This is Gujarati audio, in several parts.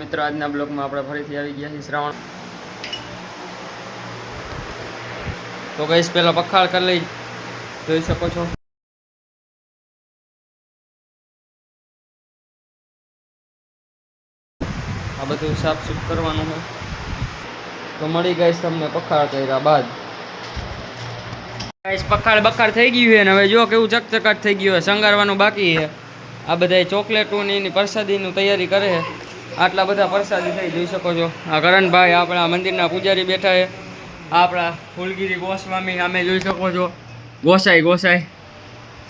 મિત્રો આજના બ્લોગમાં આપણે ફરીથી આવી ગયા છીએ શ્રાવણ. તો ગઈશ પહેલાં પખાળ કરી લઈ, જોઈ શકો છો. આ બધું સાફ સૂફ કરવાનું હોય. તો મળી ગઈશ તમને પખાળ કર્યા બાદ. ગઈશ પખાળ બખાળ થઈ ગયું છે ને હવે જો કેવું ચકચકાટ થઈ ગયું છે, શણગારવાનું બાકી છે. આ બધા ચોકલેટોની એની પ્રસાદીની તૈયારી કરે છે. આટલા બધા પ્રસાદી થઈ જોઈ શકો છો. આ કરણભાઈ આપણા મંદિરના પૂજારી બેઠા છે. આપણા ફૂલગીરી ગોસ્વામી સામે જોઈ શકો છો. ગોસાઈ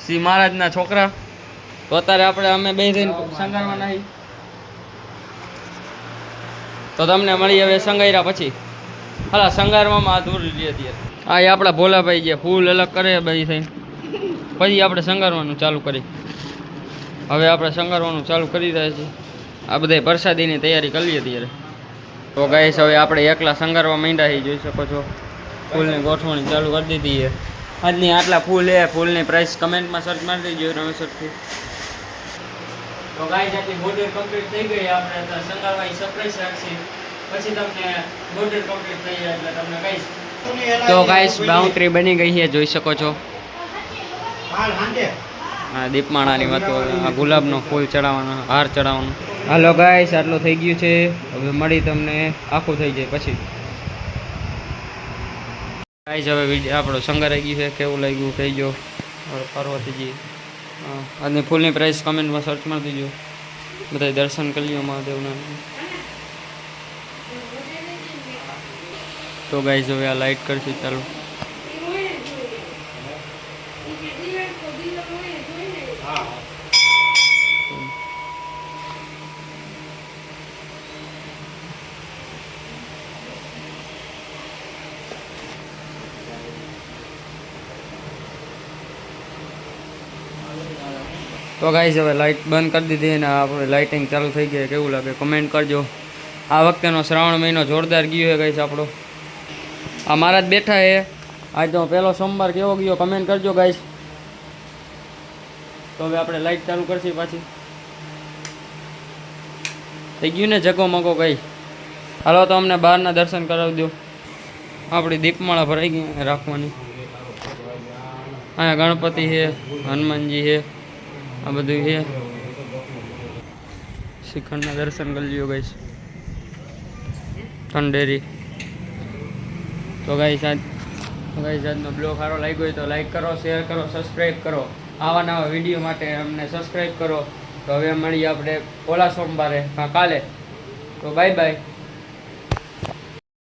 શ્રી મહારાજના છોકરા. તો અત્યારે આપણે અમે બે જઈને શણગારવાના છીએ. તો તમને મળી હવે શણગાર્યા પછી. હાલા શણગારવામાં આ દૂર લે અત્યારે. આ એ આપણા ભોલાભાઈ જે ફૂલ અલગ કરે બધી થઈને પછી આપણે શણગારવાનું ચાલુ કરી. હવે આપણે શણગારવાનું ચાલુ કરી રહ્યા છીએ. આ બધા પ્રસાદીની તૈયારી કરી લઈએ અત્યારે. તો ગાઈસ હવે આપણે એકલા શણગારવા માંડ્યા છીએ જોઈ શકો છો. ફૂલની ગોઠવણી ચાલુ કરી દીધી છે. આજની આટલા ફૂલ છે. ફૂલની પ્રાઇસ કમેન્ટમાં સર્ચ મારી દેજો રમેશથી. તો ગાઈસ આટલી બોર્ડર કમ્પ્લીટ થઈ ગઈ. આપણે શણગારવાની સરપ્રાઈઝ રાખીએ પછી તમને બોર્ડર કમ્પ્લીટ થઈ જાય એટલે તમને કહીશ. તો ગાઈસ બાઉન્ડ્રી બની ગઈ છે જોઈ શકો છો. હા દીપમાળાની વાતો આ ગુલાબનો ફૂલ ચડાવવાનો હાર ચડાવવાનો. હાલો ગાઈસ આટલું થઈ ગયું છે. હવે મળી તમને આખું થઈ જાય પછી. ગાઈસ હવે વિડીયો આપણો શણગારાઈ ગયું છે. કેવું લાગ્યું કહેજો. પાર્વતીજી અને ફૂલની પ્રાઇસ કમેન્ટમાં સર્ચ મારી દેજો. બધા દર્શન કરી લ્યો મહાદેવના. તો ગાઈસ હવે આ લાઇટ કરશું ચાલો. તો ગાઈસ હવે લાઇટ બંધ કરી દીધી અને આપણે લાઇટિંગ ચાલુ થઈ ગઈ. કેવું લાગે કમેન્ટ કરજો. આ વખતેનો શ્રાવણ મહિનો જોરદાર ગયો છે ગાઈસ આપણો. આ મારા જ બેઠા છે. આજનો પહેલો સોમવાર કેવો ગયો કમેન્ટ કરજો ગાઈસ. તો હવે આપણે લાઇટ ચાલુ કરશી પાછી. થઈ ગયું ને જગમગો ગઈ. હાલો તો અમને બહારના દર્શન કરાવી દો. આપણી દીપમાળા ભરાઈ ગઈ રાખવાની. અહીંયા ગણપતિ છે, હનુમાનજી છે, આ બધું છે. શ્રીખંડના દર્શન કરી લ્યો ગાઈસ. ઠંડેરી. તો ગાઈસ આજનો બ્લોગ સારો લાગ્યો હોય તો લાઈક કરો, શેર કરો, સબસ્ક્રાઈબ કરો. આવા નવા વિડીયો માટે અમને સબસ્ક્રાઈબ કરો. તો હવે મળીએ આપણે ઓલા સોમવારે કાલે. તો બાય બાય.